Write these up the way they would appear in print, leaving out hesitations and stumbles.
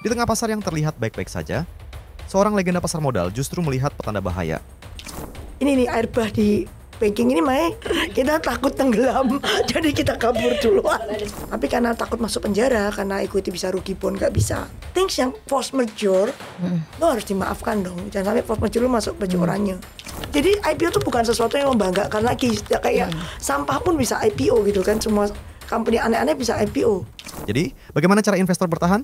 Di tengah pasar yang terlihat baik-baik saja, seorang legenda pasar modal justru melihat petanda bahaya. Ini nih air bah di banking ini Mai, kita takut tenggelam, jadi kita kabur duluan. Tapi karena takut masuk penjara, karena equity bisa rugi pun nggak bisa. Things yang force majeure, lo harus dimaafkan dong. Jangan sampai force majeure lo masuk baju oranye. Jadi IPO tuh bukan sesuatu yang membanggakan lagi. Kayak sampah pun bisa IPO gitu kan, semua company aneh-aneh bisa IPO. Jadi, bagaimana cara investor bertahan?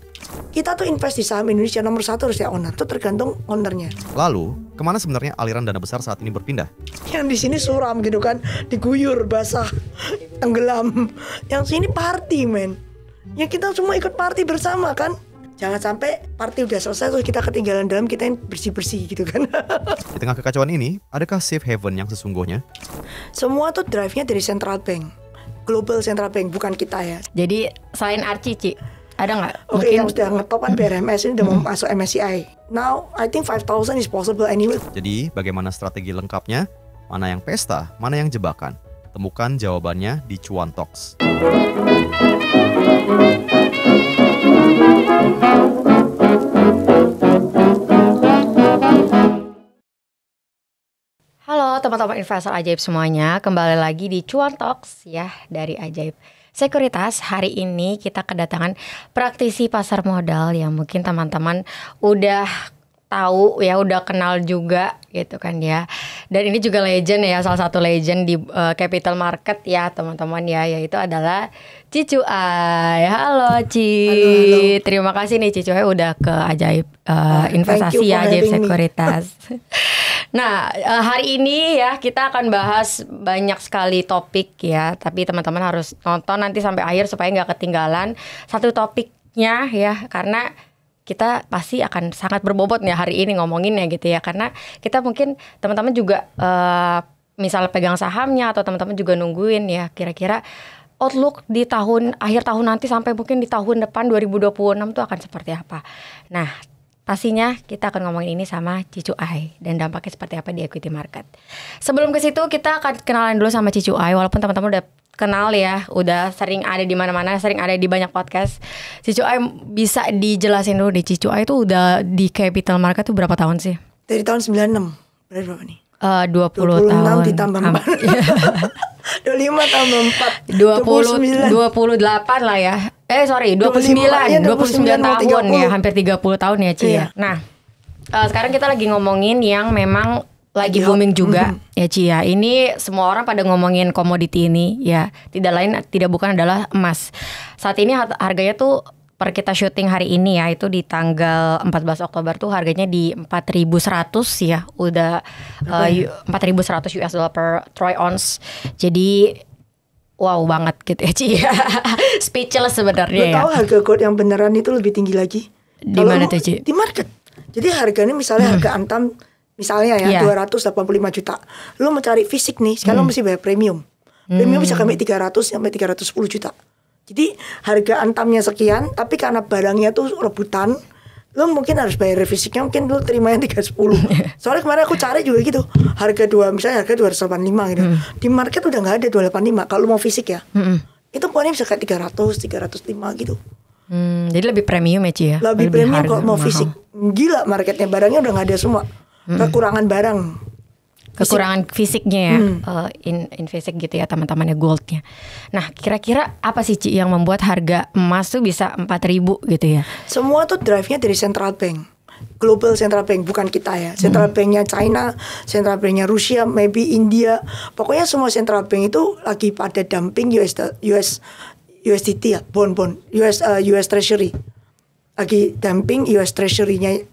Kita tuh invest di saham Indonesia nomor 1 harus ya owner, itu tergantung ownernya. Lalu, kemana sebenarnya aliran dana besar saat ini berpindah? Yang di sini suram gitu kan, diguyur, basah, tenggelam. Yang sini party men. Ya kita semua ikut party bersama kan. Jangan sampai party udah selesai terus kita ketinggalan dalam, kita yang bersih-bersih gitu kan. Di tengah kekacauan ini, adakah safe haven yang sesungguhnya? Semua tuh drive-nya dari central bank, global central bank, bukan kita ya. Jadi selain Archie, Ci, ada nggak? Oke, yang sudah ngetop kan BRMS ini udah mau masuk MSCI. Now, I think 5,000 is possible anyway. Jadi, bagaimana strategi lengkapnya? Mana yang pesta, mana yang jebakan? Temukan jawabannya di Cuan Talks. Halo teman-teman investor ajaib semuanya, kembali lagi di Cuan Talks ya dari Ajaib Sekuritas. Hari ini kita kedatangan praktisi pasar modal yang mungkin teman-teman udah tahu ya, udah kenal juga gitu kan ya. Dan ini juga legend ya, salah satu legend di capital market ya teman-teman ya, yaitu adalah Ci Cuai. Halo Ci. Halo. Terima kasih nih Ci Cuai udah ke Ajaib Investasi ya, Ajaib Sekuritas. Nah, hari ini ya kita akan bahas banyak sekali topik ya, tapi teman-teman harus nonton nanti sampai akhir supaya nggak ketinggalan satu topiknya ya, karena kita pasti akan sangat berbobot nih hari ini ngomonginnya gitu ya, karena kita mungkin teman-teman juga misal pegang sahamnya atau teman-teman juga nungguin ya kira-kira outlook di akhir tahun nanti sampai mungkin di tahun depan 2026 tuh akan seperti apa. Nah, pastinya kita akan ngomongin ini sama Ci Cuai dan dampaknya seperti apa di equity market. Sebelum ke situ kita akan kenalan dulu sama Ci Cuai, walaupun teman-teman udah kenal ya, udah sering ada di mana-mana, sering ada di banyak podcast. Ci Cuai bisa dijelasin dulu di Ci Cuai itu udah di capital market tuh berapa tahun sih? Dari tahun 96. Berarti berapa nih? 20 tahun. 26 ditambah 4. 25 tambah 4. 28 lah ya. 29 tahun ya, hampir 30 tahun ya Ci ya. Nah, sekarang kita lagi ngomongin yang memang lagi booming juga ya Ci ya. Ini semua orang pada ngomongin komoditi ini ya. Tidak bukan adalah emas. Saat ini harganya tuh per kita syuting hari ini ya, itu di tanggal 14 Oktober tuh harganya di 4.100 ya. Udah 4.100 US dollar per troy ounce. Jadi wow banget gitu ya Ci. Speechless sebenarnya ya. Lo tahu harga gold yang beneran itu lebih tinggi lagi? Di mana tuh Ci? Di market. Jadi harganya misalnya harga Antam misalnya ya 285 juta. Lo mau cari fisik nih, sekarang lo mesti bayar premium. Premium bisa sampai 300 sampai 310 juta. Jadi harga Antamnya sekian, tapi karena barangnya tuh rebutan, lo mungkin harus bayar fisiknya, mungkin lo terima yang 310. Soalnya kemarin aku cari juga gitu, misalnya harga 285 gitu. Di market udah nggak ada 285 kalau mau fisik ya. Itu pokoknya bisa kayak 300, 305 gitu. Jadi lebih premium ya Ci ya? Lebih premium kalau mau fisik. Gila marketnya, barangnya udah nggak ada semua. Kekurangan barang. Kekurangan fisiknya ya, in fisik gitu ya teman-temannya goldnya. Nah kira-kira apa sih Ci yang membuat harga emas tuh bisa 4.000 gitu ya? Semua tuh drive-nya dari central bank, global central bank, bukan kita ya. Central banknya China, central banknya Rusia, maybe India. Pokoknya semua central bank itu lagi pada dumping USDT ya, bond US Treasury. Lagi dumping US Treasury-nya.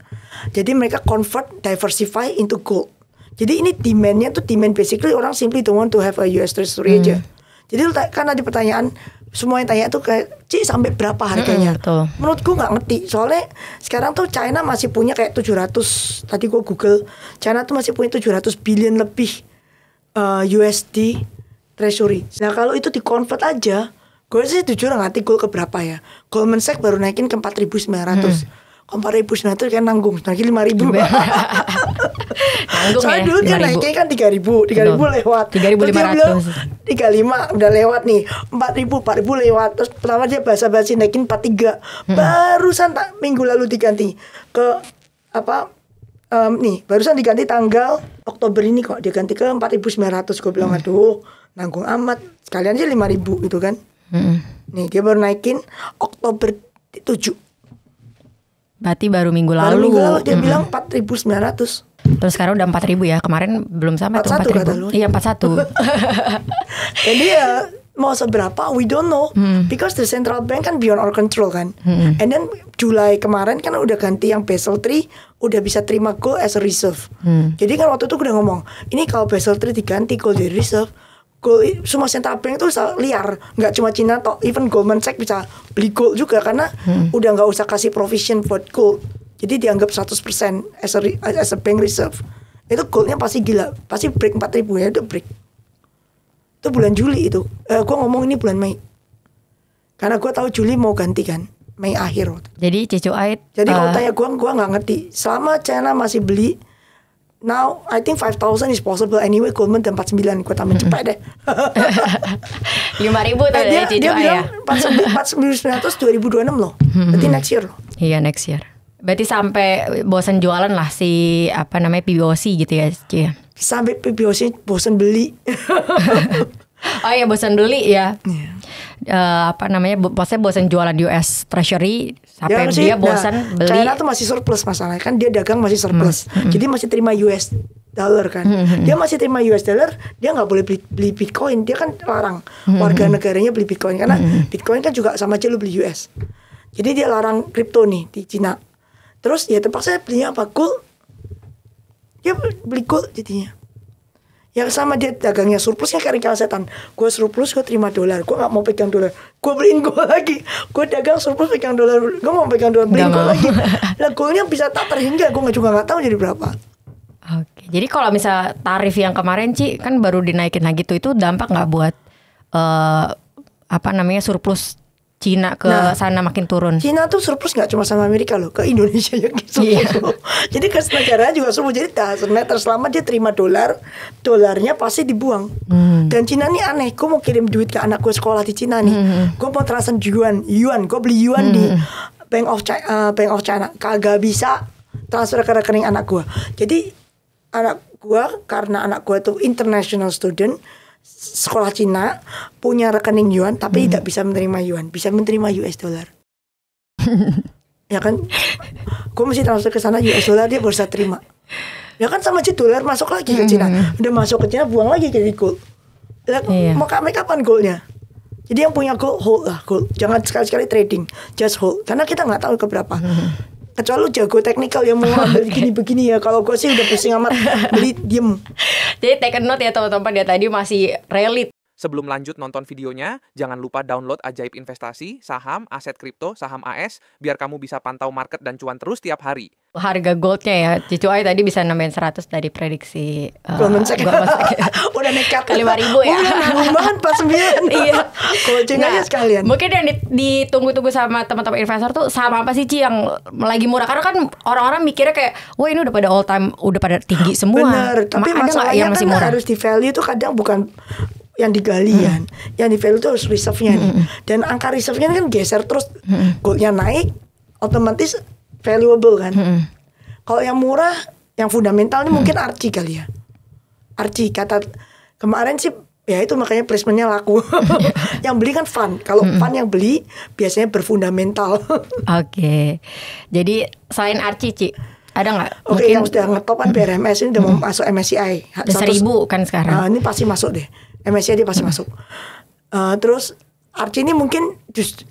Jadi mereka convert, diversify into gold. Jadi ini demand-nya tuh demand basically orang simply don't want to have a US Treasury aja. Jadi kan ada pertanyaan, semua yang tanya tuh kayak Ci sampai berapa harganya? Menurutku nggak ngerti. Soalnya sekarang tuh China masih punya kayak 700. Tadi gua Google, China tuh masih punya 700 billion lebih USD Treasury. Nah kalau itu di-convert aja, gue sih jujur nggak ngerti gold ke berapa ya. Goldman Sachs baru naikin ke 4.900. 4.900 kan nanggung, lagi 5.000. Nanggung Soalnya ya, dulu dia 5.000. naiknya kan 3.000 lewat. 3.500. 35 udah lewat nih. 4.000 lewat. Terus pertama dia basa-basi naikin 43. Barusan minggu lalu diganti ke apa? Nih barusan diganti tanggal Oktober ini kok dia ganti ke 4.900. Gue bilang aduh nanggung amat, sekalian aja 5.000 gitu kan. Nih dia baru naikin Oktober 7. Berarti baru minggu lalu. Dia bilang 4.900. Terus sekarang udah 4.000 ya. Kemarin belum sampai tuh 41 kata lu. 4.000. Iya 41. Jadi ya mau seberapa we don't know because the central bank kan beyond our control kan. And then Julai kemarin kan udah ganti yang Basel III udah bisa terima gold as a reserve. Jadi kan waktu itu gue udah ngomong, ini kalau Basel III diganti gold jadi reserve, gold semua central bank itu bisa liar, nggak cuma Cina toh, even Goldman Sachs bisa beli gold juga karena udah nggak usah kasih provision buat gold. Jadi dianggap 100% as a bank reserve. Itu goldnya pasti gila, pasti break 4.000 ya, itu break. Itu bulan Juli itu. Gue ngomong ini bulan Mei. Karena gue tahu Juli mau ganti kan, Mei akhir. Jadi Cicu Ait. Jadi kalau tanya gue nggak ngerti. Selama China masih beli, now I think 5,000 is possible anyway. Goldman dan 49, gue tambahin cepet deh. 5.000 tuh dari Cicu dia Ait ya. bilang 4.900 2026 loh. Berarti next year loh. Iya next year. Berarti sampai bosan jualan lah si apa namanya PBOC gitu ya, Ci. Sampai PBOC bosan beli. Oh ya bosan beli ya. Apa namanya? Maksudnya bosan jualan US Treasury sampai Ya, dia bosan beli. China tuh masih surplus masalahnya kan, dia dagang masih surplus. Jadi masih terima US dollar kan. Dia masih terima US dollar, dia nggak boleh beli Bitcoin. Dia kan larang warga negaranya beli Bitcoin karena Bitcoin kan juga sama aja lu beli US. Jadi dia larang kripto nih di Cina. Terus ya terpaksa belinya apa? Gold. Dia beli gold jadinya. Yang sama dia dagangnya surplusnya kayak ringkal setan. Gue surplus, gue terima dolar. Gue gak mau pegang dolar. Gue beliin gold lagi. Gue dagang surplus pegang dolar. Gue mau pegang dolar, beliin gold lagi. Lah goldnya bisa tak terhingga. Gue juga gak tahu jadi berapa. Oke. Jadi kalau misal tarif yang kemarin Ci kan baru dinaikin lagi tuh, itu dampak nggak buat apa namanya surplus Cina ke sana makin turun? Cina tuh surplus gak cuma sama Amerika loh, ke Indonesia yang surplus loh. Jadi ke negara juga surplus. Jadi doesn't matter selama dia terima dolar, dolarnya pasti dibuang. Dan Cina nih aneh, gue mau kirim duit ke anak gue sekolah di Cina nih, gue mau transfer yuan, gue beli yuan di Bank of China, kagak bisa transfer ke rekening anak gue. Jadi anak gue, karena anak gue tuh international student, sekolah Cina, punya rekening yuan tapi tidak bisa menerima yuan, bisa menerima US dollar. Ya kan, gue mesti transfer ke sana US dollar, dia baru bisa terima. Ya kan sama aja dolar masuk lagi ke Cina, udah masuk ke Cina buang lagi ke gold. Lah, mau kapan goldnya? Jadi yang punya gold hold lah gold, jangan sekali-sekali trading, just hold, karena kita nggak tahu keberapa. Kecuali lu jago teknikal yang mau ambil begini-begini ya. Kalau gue sih udah pusing amat beli diem. Jadi take a note ya teman-teman, dia tadi masih relate. Sebelum lanjut nonton videonya, jangan lupa download Ajaib Investasi, saham, aset kripto, saham AS, biar kamu bisa pantau market dan cuan terus tiap hari. Harga goldnya ya, Cicu Ai tadi bisa nambahin 100 dari prediksi Goldman Sachs. Udah nekat ke 5.000 ya. Udah nanggung banget 49. Iya. Coaching aja sekalian. Mungkin yang ditunggu-tunggu sama teman-teman investor tuh sama apa sih Ci yang lagi murah? Karena kan orang-orang mikirnya kayak, wah ini udah pada all time, udah pada tinggi semua. Bener, tapi masalahnya kan harus di value tuh kadang bukan yang digali kan, yang di value itu harus reserve-nya nih. Dan angka reserve-nya kan geser terus, goldnya naik, otomatis valuable kan. Kalau yang murah, yang fundamental ini mungkin Archie kali ya. Archie kata kemarin sih, ya itu makanya placementnya laku. Yang beli kan fund. Kalau fund yang beli biasanya berfundamental. Oke. Jadi selain Archie Ci, ada nggak? Oke, yang sudah ngetop kan BRMS ini udah mau masuk MSCI. 1.000 kan sekarang. Ini pasti masuk deh. MSCI dia pasti masuk. Terus Archie ini mungkin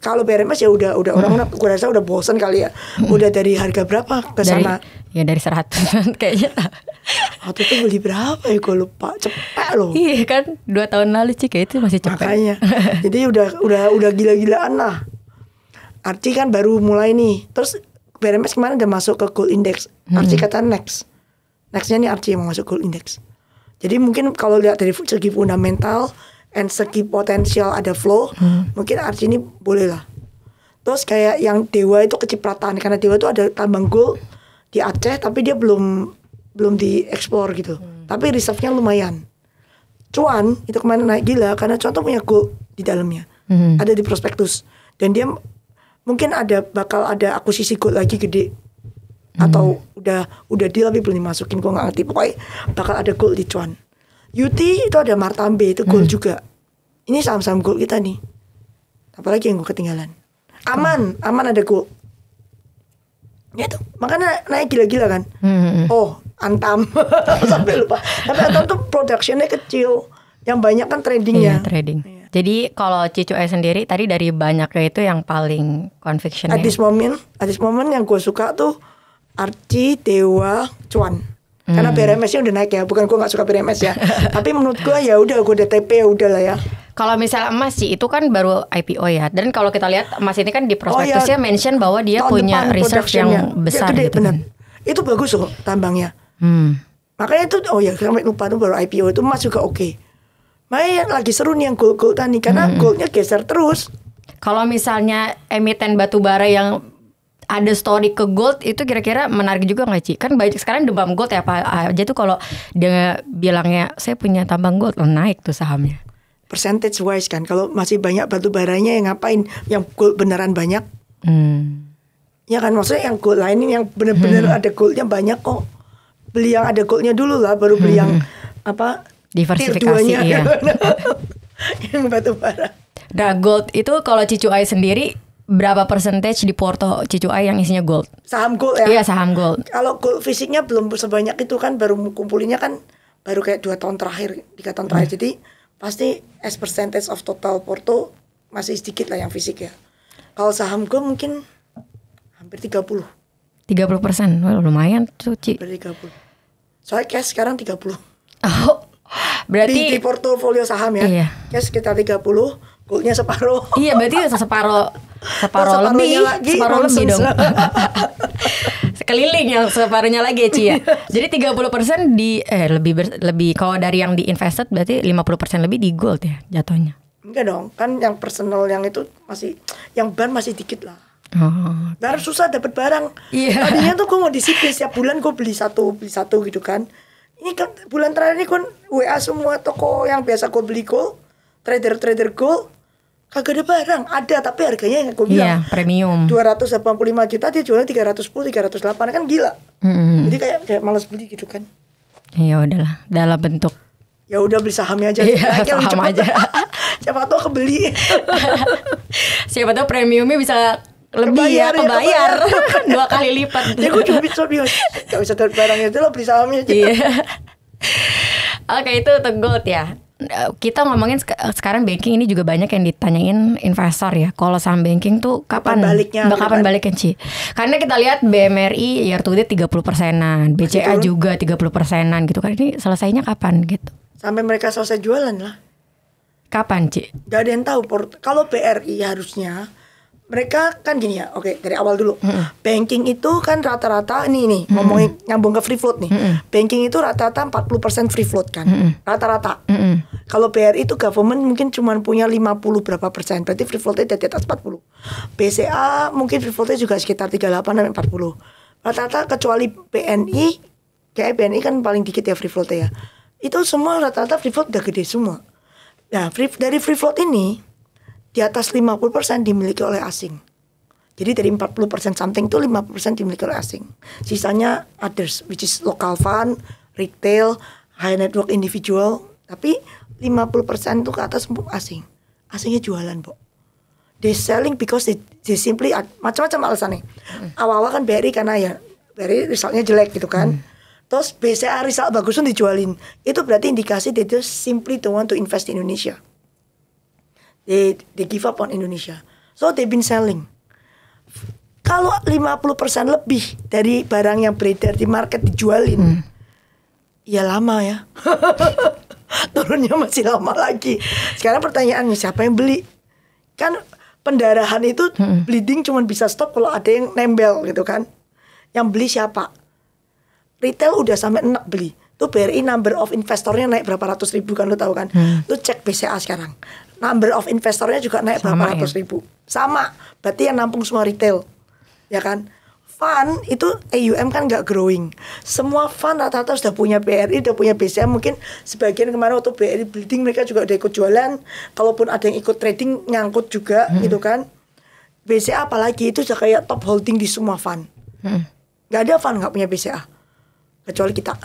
kalau BRMS ya udah orang gue rasa udah bosan kali ya. Udah dari harga berapa ke sana? Dari 100 kayaknya. Waktu itu beli berapa ya gue lupa. Cepet loh. Iya kan 2 tahun lalu Ci kayak itu masih cepet. Makanya. Jadi udah gila-gilaan lah. Archie kan baru mulai nih. Terus BRMS kemarin udah masuk ke gold index. Archie kata nextnya nih Archie yang mau masuk gold index. Jadi mungkin kalau lihat dari segi fundamental and segi potensial ada flow, mungkin Archie ini boleh lah. Terus kayak yang Dewa itu kecipratan, karena Dewa itu ada tambang gold di Aceh tapi dia belum dieksplor gitu. Tapi reserve-nya lumayan. Cuan itu kemarin naik gila karena Cuan tuh punya gold di dalamnya. Ada di prospektus. Dan dia mungkin bakal ada akuisisi gold lagi gede. Atau udah deal tapi belum dimasukin, gue gak ngerti. Pokoknya bakal ada gold di Cuan. UT itu ada Martambe, itu gold juga. Ini saham-saham gold kita nih. Apalagi yang gue ketinggalan. Aman ada gold. Ya itu, makanya naik gila-gila kan. Oh, Antam. Sampai lupa. Tapi Antam tuh productionnya kecil. Yang banyak kan tradingnya. Iya, trading. Iya. Jadi kalau Cicuai sendiri tadi dari banyaknya itu yang paling conviction At this moment yang gue suka tuh Archie, Dewa, Cuan. Karena BRMS-nya udah naik ya. Bukan gue gak suka BRMS ya. Tapi menurut gue ya udah, gue DTP ya udah lah ya. Kalau misalnya emas sih itu kan baru IPO ya. Dan kalau kita lihat emas ini kan di prospektusnya mention bahwa dia punya reserve yang besar gede, gitu kan. Itu bagus loh tambangnya. Makanya itu sampai lupa tuh baru IPO itu emas juga oke. Makanya lagi seru nih yang gold tadi karena goldnya geser terus. Kalau misalnya emiten batubara yang ada story ke gold itu kira-kira menarik juga nggak Ci? Kan banyak sekarang demam gold ya apa aja tuh kalau dia bilangnya saya punya tambang gold naik tuh sahamnya. Percentage wise kan, kalau masih banyak batu baranya yang ngapain, yang gold beneran banyak, ya kan maksudnya yang gold lain yang bener-bener ada goldnya banyak kok, beli yang ada goldnya dulu lah, baru beli yang apa diversifikasi ya. Yang batu bara. Nah gold itu kalau Cicuai sendiri berapa percentage di porto Cicuai yang isinya gold? Saham gold ya? Iya saham gold. Kalau gold fisiknya belum sebanyak itu kan, baru kumpulinnya kan baru kayak 2 tahun terakhir, 3 tahun terakhir, jadi pasti as percentage of total porto masih sedikit lah yang fisik ya. Kalau saham gold mungkin hampir 30%. 30%, wah lumayan tuh Ci. Hampir 30. Soalnya cash sekarang 30. Oh, berarti di portofolio saham ya. Iya. Cash sekitar 30, goldnya separuh. Iya berarti separuh lebih, separuh lebih dong. Sekeliling yang separuhnya lagi ya Ci ya. Jadi 30% di lebih kalau dari yang di invested berarti 50% lebih di gold ya jatuhnya. Enggak dong, kan yang personal yang itu masih, yang ban masih dikit lah. Oh. Baru susah dapat barang. Iya. Tadinya tuh gue mau disiplin setiap bulan gue beli satu gitu kan. Ini kan bulan terakhir ini kan WA semua toko yang biasa gue beli gold, trader gold, kagak ada barang. Ada tapi harganya yang gue bilang premium 285 juta, dia jualnya 310, 308, kan gila. Jadi kayak malas beli gitu kan. Ya udahlah, dalam bentuk ya udah beli sahamnya aja. Saham aja. Siapa tahu kebeli. Siapa tahu premiumnya bisa lebih kebayar. 2 kali lipat. Ya gue cuma bisa gak bisa dapat barangnya itu, lo beli sahamnya aja. Iya. Oke, itu untuk gold ya. Kita ngomongin sekarang banking ini juga banyak yang ditanyain investor ya. Kalau saham banking tuh kapan baliknya Ci? Karena kita lihat BMRI year to date 30%-an, BCA juga 30%-an gitu kan. Ini selesainya kapan gitu? Sampai mereka selesai jualan lah. Kapan Ci? Gak ada yang tahu. Kalau BRI harusnya mereka kan gini ya, oke dari awal dulu. Banking itu kan rata-rata nih ngomongin nyambung ke free float nih. Banking itu rata-rata 40% free float kan. Rata-rata. Kalau BRI itu government mungkin cuma punya 50 berapa persen. Berarti free floatnya di atas 40. BCA mungkin free floatnya juga sekitar 38-40. Rata-rata kecuali BNI, kayak BNI kan paling dikit ya free floatnya ya. Itu semua rata-rata free float udah gede semua. Nah dari free float ini di atas 50% dimiliki oleh asing. Jadi dari 40% something itu 50% dimiliki oleh asing. Sisanya others, which is local fund, retail, high network individual. Tapi 50% itu ke atas asing. Asingnya jualan, Bo. They selling because they simply macam-macam alasannya. Awal-awal kan BRI karena ya BRI resultnya jelek gitu kan. Terus BCA result bagus pun dijualin. Itu berarti indikasi they just simply don't want to invest in Indonesia. They give up on Indonesia. So they've been selling. Kalau 50% lebih dari barang yang beredar di market dijualin, ya lama ya. Turunnya masih lama lagi. Sekarang pertanyaannya siapa yang beli? Kan pendarahan itu bleeding cuma bisa stop kalau ada yang nembel gitu kan. Yang beli siapa? Retail udah sampai enak beli. Tuh BRI number of investornya naik berapa ratus ribu kan, lo tahu kan? Lo cek BCA sekarang. number of investornya juga naik Sama, berapa ratus ribu. Sama, berarti yang nampung semua retail, ya kan? Fund itu AUM kan nggak growing. Semua fund rata-rata sudah punya BRI, sudah punya BCA. Mungkin sebagian kemarin waktu BRI building mereka juga udah ikut jualan. Kalaupun ada yang ikut trading nyangkut juga gitu kan. BCA apalagi itu sudah kayak top holding di semua fund. Nggak ada fund nggak punya BCA kecuali kita.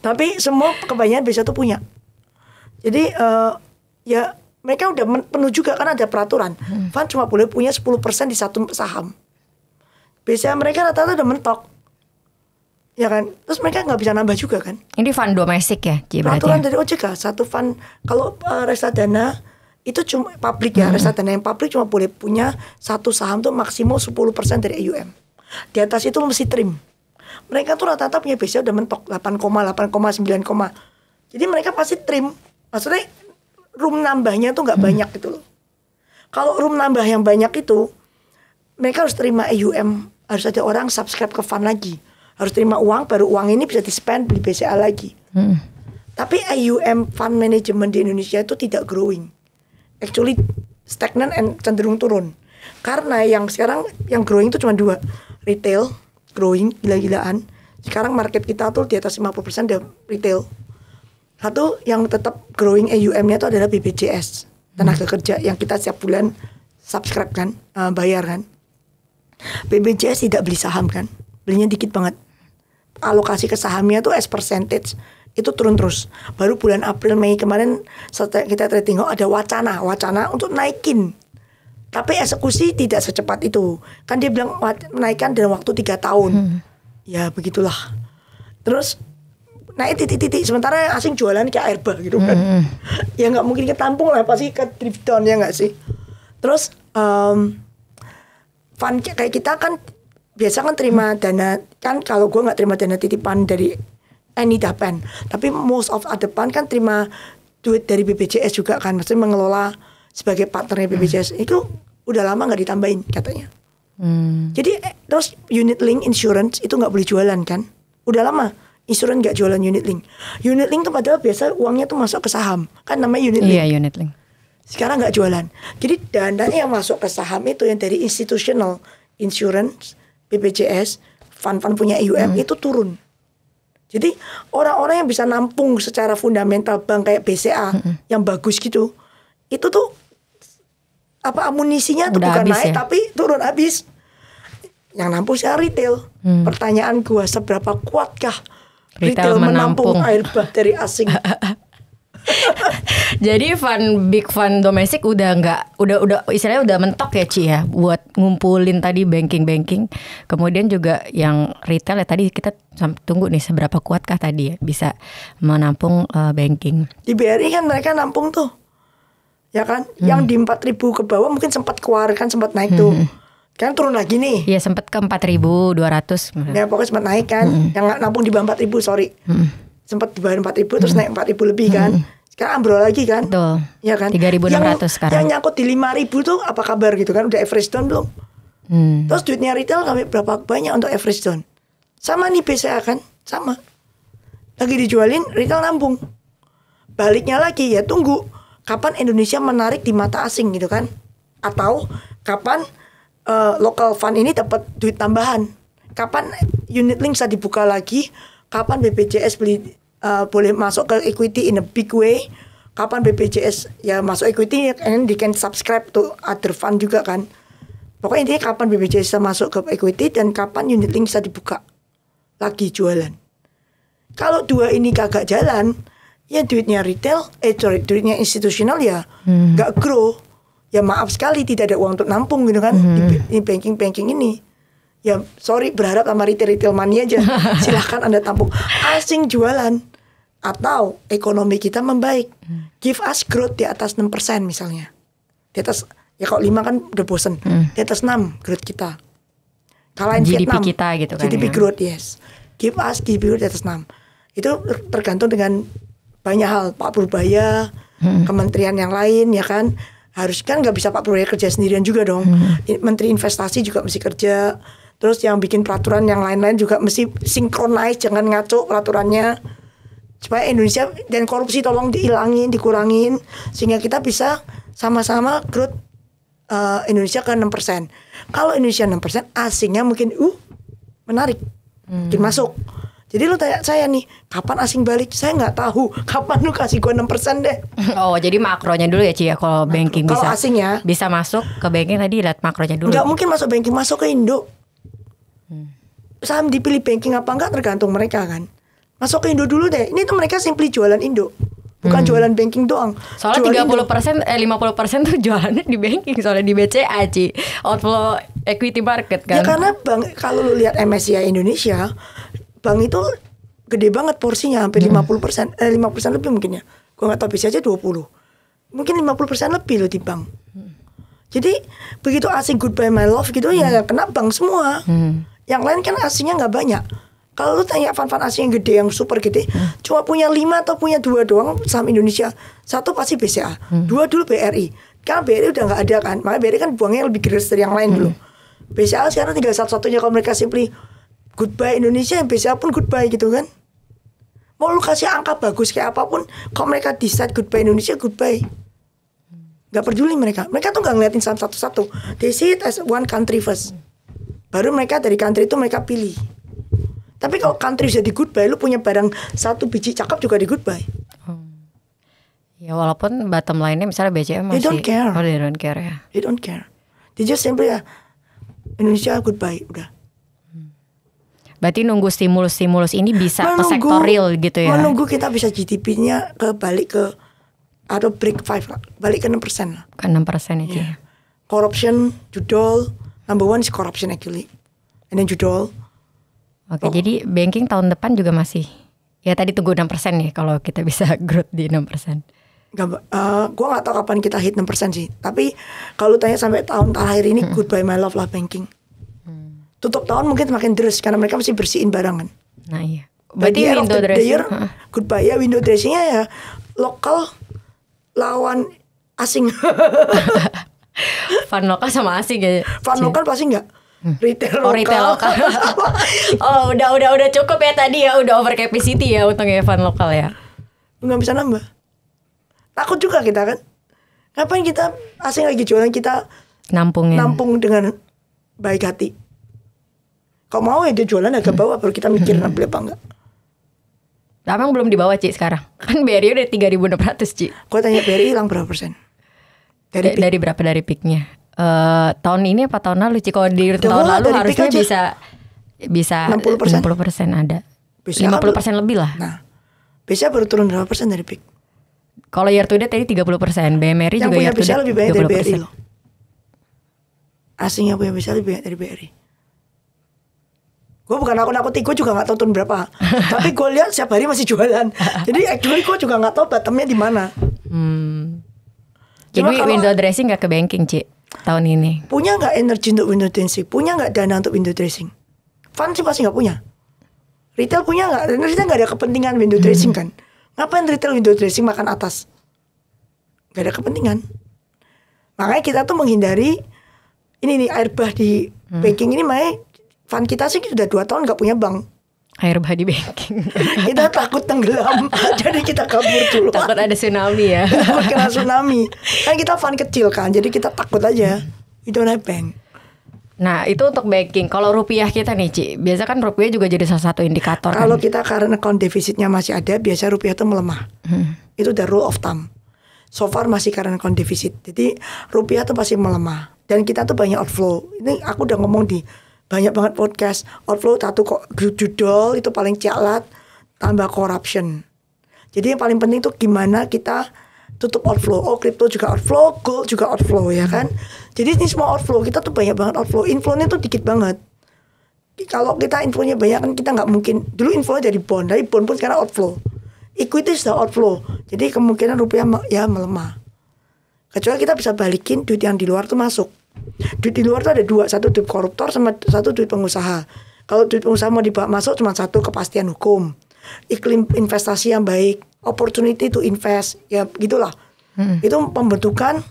Tapi semua kebanyakan BCA tuh punya. Jadi ya mereka udah penuh juga kan ada peraturan. Fund cuma boleh punya 10% di satu saham. Biasanya mereka rata-rata udah mentok, ya kan? Terus mereka nggak bisa nambah juga kan? Ini fund domestik ya, Ci, Peraturan berarti? dari OJK, satu fund kalau reksadana itu cuma publik ya, reksadana yang publik cuma boleh punya satu saham tuh maksimal 10% dari AUM. Di atas itu mesti trim. Mereka tuh rata-rata punya biasanya udah mentok 8, 8,9. Jadi mereka pasti trim. Maksudnya room nambahnya tuh nggak banyak gitu loh. Kalau room nambah yang banyak itu, mereka harus terima AUM. Harus ada orang subscribe ke fund lagi. Harus terima uang, baru uang ini bisa di-spend beli BCA lagi. Tapi AUM fund management di Indonesia itu tidak growing. Actually stagnan and cenderung turun. Karena yang sekarang yang growing itu cuma 2. Retail growing gila-gilaan. Sekarang market kita tuh di atas 50% dari retail. Satu yang tetap growing AUM-nya itu adalah BPJS, tenaga kerja yang kita setiap bulan subscribe kan, bayar kan. BPJS tidak beli saham kan, belinya dikit banget. Alokasi ke sahamnya tuh as percentage itu turun terus. Baru bulan April Mei kemarin setelah kita trading ada wacana untuk naikin. Tapi eksekusi tidak secepat itu. Kan dia bilang menaikkan dalam waktu 3 tahun. Ya begitulah. Terus naik titik-titik, sementara yang asing jualan kayak air bah gitu kan. Ya nggak mungkin ketampung lah, pasti ke drift down ya nggak sih. Terus fund kayak kita kan biasa kan terima dana kan, kalau gue nggak terima dana titipan dari Dapen, tapi most of other fund kan terima duit dari BPJS juga kan, maksudnya mengelola sebagai partnernya BPJS. Itu udah lama nggak ditambahin katanya. Jadi terus unit link insurance itu nggak boleh jualan kan, udah lama insurance nggak jualan unit link. Unit link tuh padahal biasa uangnya tuh masuk ke saham kan, namanya unit link. Iya, unit link. Sekarang nggak jualan. Jadi dana yang masuk ke saham itu yang dari institutional insurance, BPJS, fund-fund punya AUM itu turun. Jadi orang-orang yang bisa nampung secara fundamental bank kayak BCA yang bagus gitu, itu tuh amunisinya tuh udah bukan habis naik ya? tapi turun habis. Yang nampung sekarang retail. Pertanyaan gua, seberapa kuatkah retail menampung air bah dari asing? Jadi big fund domestik udah istilahnya udah mentok ya, Ci ya, buat ngumpulin tadi banking. Kemudian juga yang retail ya tadi kita tunggu nih seberapa kuatkah tadi ya bisa menampung banking. Di BRI kan mereka nampung tuh, ya kan? Yang di 4.000 ke bawah mungkin sempat keluar kan, sempat naik tuh. Kan turun lagi nih. Iya, sempat ke 4.200. Ya pokoknya sempat naik kan. Yang nampung di bawah 4.000 sorry. Sempat di bawah 4.000 terus naik 4.000 lebih kan. Sekarang ambrol lagi kan. Betul. Ya kan. 3.600 sekarang. Yang nyangkut di 5.000 tuh apa kabar gitu kan. Udah average down belum? Terus duitnya retail kami berapa banyak untuk average down. Sama nih BCA kan. Sama. Lagi dijualin retail nampung. Baliknya lagi ya tunggu kapan Indonesia menarik di mata asing gitu kan. Atau kapan local fund ini dapat duit tambahan. Kapan unit link bisa dibuka lagi? Kapan BPJS boleh masuk ke equity in a big way? Kapan BPJS ya masuk equity and they can subscribe to other fund juga kan? Pokoknya intinya kapan BPJS bisa masuk ke equity dan kapan unit link bisa dibuka lagi jualan. Kalau dua ini kagak jalan, ya duitnya retail, duitnya institusional ya nggak grow. Ya maaf sekali tidak ada uang untuk nampung gitu kan di banking ini. Ya sorry, berharap sama retail money aja. Silahkan Anda tampung. Asing jualan atau ekonomi kita membaik. Give us growth di atas 6% misalnya. Di atas, ya kalau 5 kan udah bosen. Di atas 6 growth kita. Kalahin GDP Vietnam. kita gitu kan. GDP ya. growth, yes. Give us GDP growth di atas 6. Itu tergantung dengan banyak hal. Pak Purbaya, kementerian yang lain ya kan. Harus kan nggak bisa Pak Purbaya kerja sendirian juga dong. Menteri investasi juga mesti kerja. Terus yang bikin peraturan yang lain-lain juga mesti synchronize, jangan ngaco peraturannya. supaya Indonesia dan korupsi tolong dihilangin, dikurangin, sehingga kita bisa sama-sama growth Indonesia ke 6%. Kalau Indonesia 6%, asingnya mungkin menarik, mungkin masuk. Jadi lu tanya saya nih, kapan asing balik? Saya nggak tahu. Kapan lu kasih gue 6% deh? Oh, jadi makronya dulu ya Ci ya, kalau banking bisa. Kalau asingnya bisa masuk ke banking tadi lihat makronya dulu. Nggak mungkin masuk banking, masuk ke Indo. Saham dipilih banking apa enggak tergantung mereka kan. Masuk ke Indo dulu deh. Ini tuh mereka simply jualan Indo. Bukan jualan banking doang. Soalnya 50% 50% tuh jualannya di banking, soalnya di BCA Ci. Outflow equity market kan. Ya karena bank, kalau lu lihat MSCI Indonesia, bank itu gede banget porsinya, hampir 50%, 50% lebih mungkin ya. Gue gak tahu, bisa aja 20. Mungkin 50% lebih loh di bank. Jadi begitu asing goodbye my love gitu ya kena bank semua. Yang lain kan asingnya gak banyak. Kalau lu tanya fund-fund asing yang gede, yang super gede, cuma punya 5 atau punya 2 doang saham Indonesia. 1 pasti BCA, 2 dulu BRI. Karena BRI udah gak ada kan, makanya BRI kan buangnya lebih gede dari yang lain dulu. BCA sekarang tinggal satu-satunya kalau mereka simply goodbye Indonesia, BCA pun goodbye gitu kan. Mau lu kasih angka bagus kayak apapun, kalau mereka decide goodbye Indonesia, goodbye. Gak peduli mereka. Mereka tuh gak ngeliatin saham satu-satu. They see it as one country first. Baru mereka dari country itu mereka pilih. Tapi kalau country bisa di goodbye, lu punya barang 1 biji cakep juga di goodbye. Ya walaupun bottom line-nya misalnya BCA masih. They don't care. Oh, they don't care ya. They don't care. They just simply Indonesia goodbye, udah. Berarti nunggu stimulus-stimulus ini bisa ke sektor real gitu ya. Menunggu kita bisa GDP-nya balik ke atau break 5 lah, balik ke 6% lah. Ke 6% itu ya. Corruption, judol, number one is corruption actually. And then judol. Oke, jadi banking tahun depan juga masih. Ya tadi tunggu 6% ya kalau kita bisa growth di 6%. Gue gak tahu kapan kita hit 6% sih. Tapi kalau tanya sampai tahun terakhir ini goodbye my love lah banking. Tutup tahun mungkin semakin deres karena mereka mesti bersihin barang kan. Nah iya. Berarti window dressing goodbye ya, window dressingnya ya lokal lawan asing. Fund lokal sama asing ya. Fund lokal pasti enggak. Retail lokal. Oh, retail lokal. Oh, udah cukup ya tadi ya, udah over capacity ya untungnya fund lokal ya. Enggak bisa nambah. Takut juga kita kan. Ngapain kita asing lagi jualan, kita nampung dengan baik hati. Kalau mau ya dia jualan agak bawah, baru kita mikir beli apa enggak. Emang belum dibawa Ci sekarang? Kan BRI udah 3.600 Ci. Gue tanya BRI hilang berapa persen? Dari berapa dari peaknya? Tahun ini apa tahun lalu Ci? Kalau di tahun lalu harusnya bisa 60% ada. 50% lebih lah. Nah, biasanya baru turun berapa persen dari peak? Kalau year to date tadi 30%, BMRI yang juga year to date 30%. Yang punya lebih banyak dari BRI loh. Asing yang punya bisa lebih banyak dari BRI. Gue bukan nakut-nakuti, gue juga gak tahu turun berapa. Tapi gue lihat setiap hari masih jualan. Jadi actually gue juga gak tahu bottomnya di mana. Jadi window dressing gak ke banking Ci tahun ini? Punya gak energi untuk window dressing? Punya gak dana untuk window dressing? Fund sih pasti gak punya. Retail punya gak? Retail gak ada kepentingan window dressing kan? Ngapain retail window dressing makan atas? Gak ada kepentingan. Makanya kita tuh menghindari ini nih air bah di banking ini. Makanya fund kita sih sudah 2 tahun gak punya bank. Air bah di banking. Kita takut tenggelam. Jadi kita kabur dulu. Takut ada tsunami ya. Takut kena tsunami. Kan kita fund kecil kan, jadi kita takut aja. We don't have bank. Nah itu untuk banking. Kalau rupiah kita nih Ci, biasa kan rupiah juga jadi salah satu indikator. Kalau kan? kita karena account defisitnya masih ada, biasa rupiah itu melemah. Itu the rule of thumb. So far masih karena account defisit. Jadi rupiah tuh pasti melemah. Dan kita tuh banyak outflow. Ini aku udah ngomong di banyak banget podcast. Outflow satu kok judol itu paling cialat, tambah corruption. Jadi yang paling penting tuh gimana kita tutup outflow. Oh, crypto juga outflow, gold juga outflow ya kan. Jadi ini semua outflow, kita tuh banyak banget outflow. Inflow-nya tuh dikit banget. Kalau kita inflow-nya banyak kan kita gak mungkin. Dulu inflow-nya dari bond pun sekarang outflow. Equity sudah outflow. Jadi kemungkinan rupiah ya melemah. Kecuali kita bisa balikin duit yang di luar tuh masuk. Duit di luar tuh ada 2, satu duit koruptor sama satu duit pengusaha. Kalau duit pengusaha mau dibawa masuk cuma satu, kepastian hukum, iklim investasi yang baik, opportunity to invest, ya gitulah. Itu membutuhkan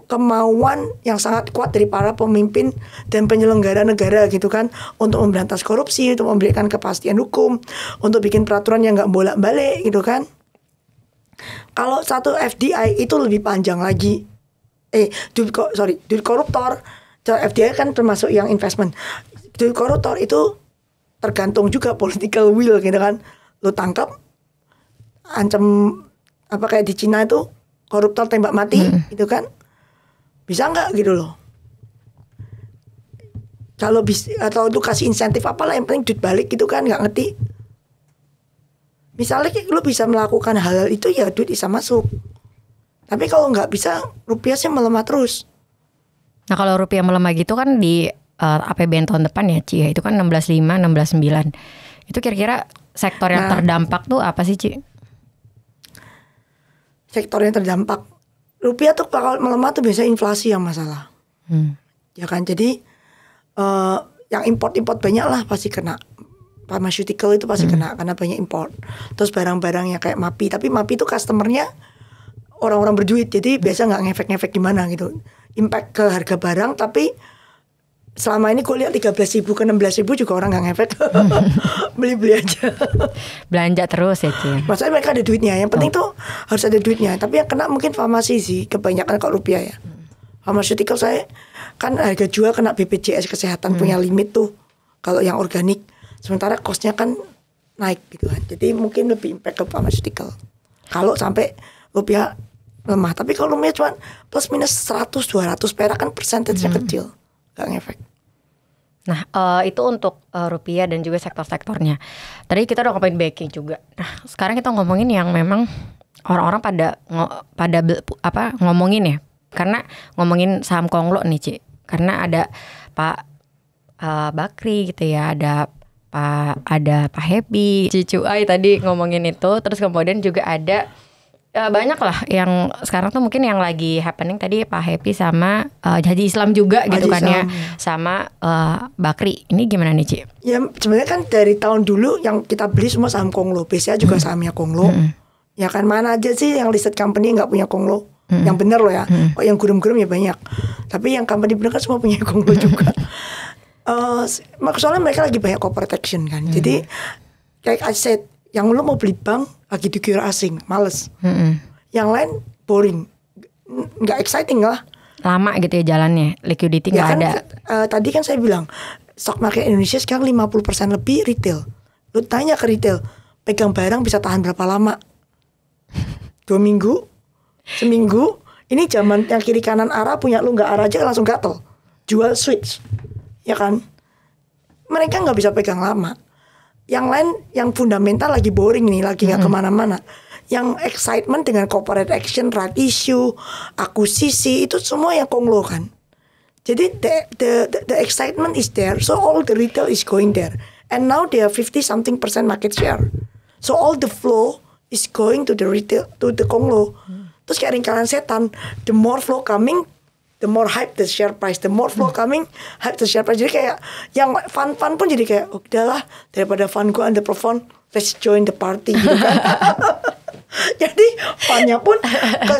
kemauan yang sangat kuat dari para pemimpin dan penyelenggara negara gitu kan, untuk memberantas korupsi, untuk memberikan kepastian hukum, untuk bikin peraturan yang nggak bolak-balik gitu kan. Kalau satu FDI itu lebih panjang lagi. Duit koruptor, FDI kan termasuk yang investment. Duit koruptor itu tergantung juga political will gitu kan. Lu tangkap, ancam apa kayak di Cina itu koruptor tembak mati gitu kan. Bisa nggak gitu loh. Kalau bisa, atau lu kasih insentif apalah, yang penting duit balik gitu kan, nggak ngerti. Misalnya lu bisa melakukan hal itu ya duit bisa masuk. Tapi kalau nggak bisa, rupiah sih melemah terus. Nah kalau rupiah melemah gitu kan di APBN tahun depan ya Ci ya, itu kan 16.5, 16.9. Itu kira-kira sektor yang terdampak tuh apa sih Ci? Sektor yang terdampak, rupiah tuh kalau melemah tuh biasanya inflasi yang masalah. Ya kan, jadi yang import banyak lah pasti kena. Pharmaceutical itu pasti kena karena banyak import. Terus barang-barang yang kayak MAPI, tapi MAPI itu customernya orang-orang berduit, jadi biasa nggak ngefek-ngefek gimana gitu. Impact ke harga barang, tapi selama ini gue lihat 13.000 ke 16.000 juga orang nggak ngefek. Beli-beli aja. Belanja terus ya Ci. Maksudnya mereka ada duitnya, yang penting tuh harus ada duitnya. Tapi yang kena mungkin farmasi sih, kebanyakan kalau rupiah ya. Pharmaceutical saya kan harga jual kena BPJS kesehatan punya limit tuh kalau yang organik. Sementara costnya kan naik gitu kan. Jadi mungkin lebih impact ke pharmaceutical kalau sampai rupiah lemah. Tapi kalau rupiah cuma plus minus 100-200 perak kan persentasenya kecil, gak ngefek. Nah itu untuk rupiah dan juga sektor-sektornya. Tadi kita udah ngomongin banking juga. Nah sekarang kita ngomongin yang memang orang-orang pada ngomongin ya. Karena ngomongin saham konglo nih Ci. Karena ada Pak Bakri gitu ya, ada Pak Happy, Cicu Ai tadi ngomongin itu. Terus kemudian juga ada banyak lah yang sekarang tuh mungkin yang lagi happening tadi Pak Happy sama Haji Islam juga gitu kan ya, sama Bakri. Ini gimana nih Ci? Ya sebenarnya kan dari tahun dulu yang kita beli semua saham konglo. BCA juga sahamnya konglo. Ya kan, mana aja sih yang listed company nggak punya konglo? Yang bener loh ya. Oh yang gurem-gurem ya banyak. Tapi yang company bener kan semua punya konglo juga. Soalnya mereka lagi banyak corporate action kan. Jadi like I said, yang lu mau beli bank lagi dikira asing, males. Yang lain boring, nggak exciting lah. Lama gitu ya jalannya, liquidity nggak ada. Tadi kan saya bilang stock market Indonesia sekarang 50% lebih retail. Lu tanya ke retail, pegang barang bisa tahan berapa lama? 2 minggu, seminggu. Ini zaman yang kiri kanan arah, punya lu nggak arah aja langsung gatel. Jual switch. Ya kan, mereka nggak bisa pegang lama. Yang lain, yang fundamental lagi boring nih, lagi nggak kemana-mana. Yang excitement dengan corporate action, right issue, akuisisi, itu semua yang konglo kan. Jadi the excitement is there, so all the retail is going there, and now they have 50-something% market share. So all the flow is going to the retail, to the konglo. Terus kayak lingkaran setan, the more flow coming, the more hype the share price, the more flow coming, hype the share price. Jadi kayak yang fun pun jadi kayak udahlah, daripada fun gue underperform, let's join the party gitu kan. Jadi funnya pun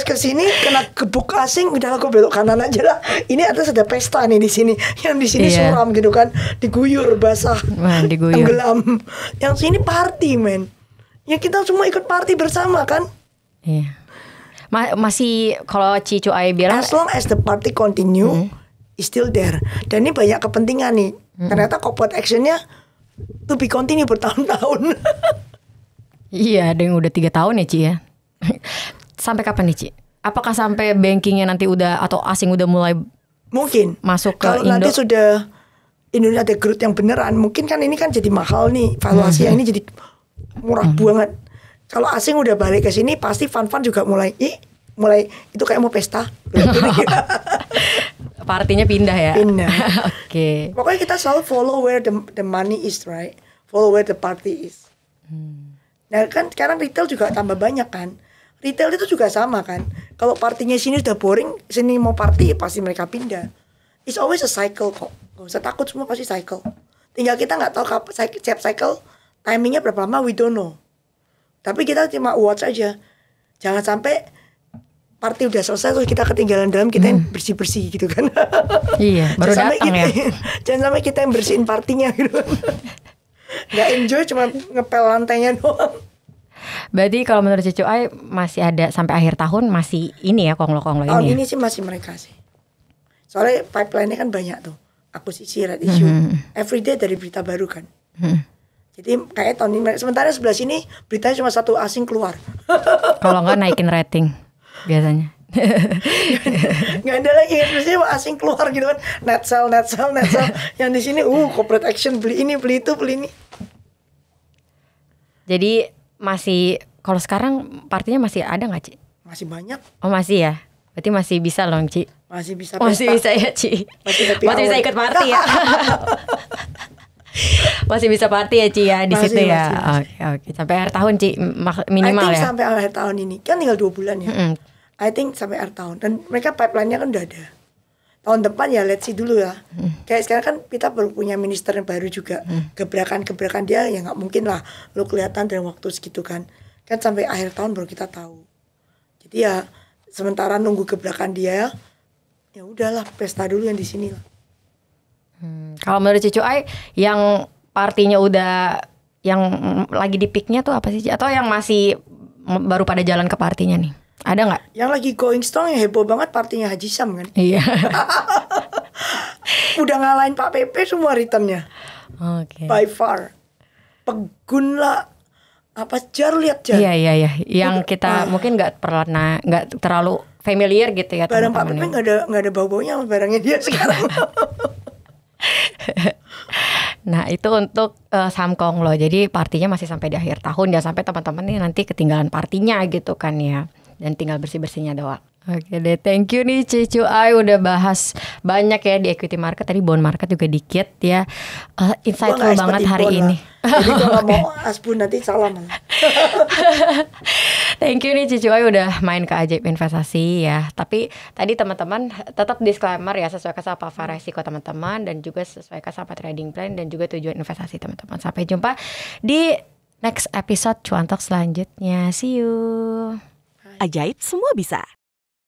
ke sini kena gebuk asing, udahlah gue belok kanan aja lah. Ini atas ada pesta nih di sini, yang di sini suram gitu kan, diguyur basah, tenggelam. Yang sini party men, ya kita semua ikut party bersama kan. Iya. Masih kalau Cicu Ai bilang as long as the party continue is still there. Dan ini banyak kepentingan nih. Ternyata corporate actionnya to be continue bertahun-tahun. Iya, ada yang udah 3 tahun ya Ci ya. Sampai kapan nih Ci? Apakah sampai bankingnya nanti udah, atau asing udah mulai mungkin masuk ke kalau Indo? nanti sudah Indonesia ada growth yang beneran, mungkin kan ini kan jadi mahal nih valuasi yang ini jadi murah banget. Kalau asing udah balik ke sini pasti fund juga mulai itu kayak mau pesta. Partinya pindah ya. Pindah. Oke. Pokoknya kita selalu follow where the money is, right? Follow where the party is. Nah kan sekarang retail juga tambah banyak kan. Retail itu juga sama kan. Kalau partinya sini udah boring, sini mau party pasti mereka pindah. It's always a cycle kok. Gak usah takut, semua pasti cycle. Tinggal kita nggak tahu setiap cycle timingnya berapa lama, we don't know. Tapi kita cuma watch aja. Jangan sampai party udah selesai terus kita ketinggalan dalam, kita yang bersih-bersih gitu kan. Iya, baru datang ya. Jangan sampai kita yang bersihin partinya gitu. Nggak enjoy, cuma ngepel lantainya doang. Berarti kalau menurut Cucu Ai masih ada sampai akhir tahun masih ini ya konglo-konglo ini. Tahun ya? ini sih masih mereka sih. Soalnya pipeline-nya kan banyak tuh. Akuisisi, red issue. Everyday dari berita baru kan. Jadi kayak tahun ini, sementara sebelah sini beritanya cuma satu asing keluar. Kalau nggak naikin rating biasanya. Nggak ada lagi, biasanya asing keluar gitu kan. Net sell. Yang di sini, corporate action, beli ini, beli itu, beli ini. Jadi masih, kalau sekarang partinya masih ada nggak, Ci? Masih banyak. Oh masih ya, berarti masih bisa loh, Ci. Masih bisa Masih pesta. bisa ya, Ci. Masih bisa ikut party ya. Masih bisa party ya, Ci ya di Masih, situ ya. masih. Oke. Sampai akhir tahun, Ci, minimal I think ya. sampai akhir tahun ini kan tinggal 2 bulan ya. I think sampai akhir tahun, dan mereka pipeline-nya kan udah ada. Tahun depan ya let's see dulu ya. Kayak sekarang kan kita baru punya minister yang baru juga. Gebrakan-gebrakan dia ya nggak mungkin lah lo kelihatan dalam waktu segitu kan. Kan sampai akhir tahun baru kita tahu. Jadi ya sementara nunggu gebrakan dia, ya udahlah pesta dulu yang di sini lah. Kalau menurut Cucu Ai yang partinya udah, yang lagi di peaknya tuh apa sih, Ci? Atau yang masih baru pada jalan ke partinya nih? Ada nggak? Yang lagi going strong yang heboh banget partinya Haji Sam kan. Iya. Udah ngalahin Pak PP semua returnnya. Oke. By far. Pegun lah. Apa Jar, lihat Jar. Iya. Yang kita mungkin nggak terlalu familiar gitu ya. Barang Pak teman-teman PP nggak ada bau-baunya sama barangnya dia sekarang. Nah itu untuk saham Konglo. Jadi partinya masih sampai di akhir tahun. Jangan sampai teman-teman nih nanti ketinggalan partinya gitu kan ya. Dan tinggal bersih-bersihnya doang. Oke deh, thank you nih Cucu Ai udah bahas banyak ya di equity market. Tadi bond market juga dikit ya. Insightful banget hari ini. Jadi kalau mau asbun nanti salam. Thank you nih Cucu Ai udah main ke Ajaib Investasi ya. Tapi tadi teman-teman tetap disclaimer ya, sesuaikan sama resiko teman-teman dan juga sesuaikan sama trading plan dan juga tujuan investasi teman-teman. Sampai jumpa di next episode Cuan Talk selanjutnya. See you. Ajaib semua bisa.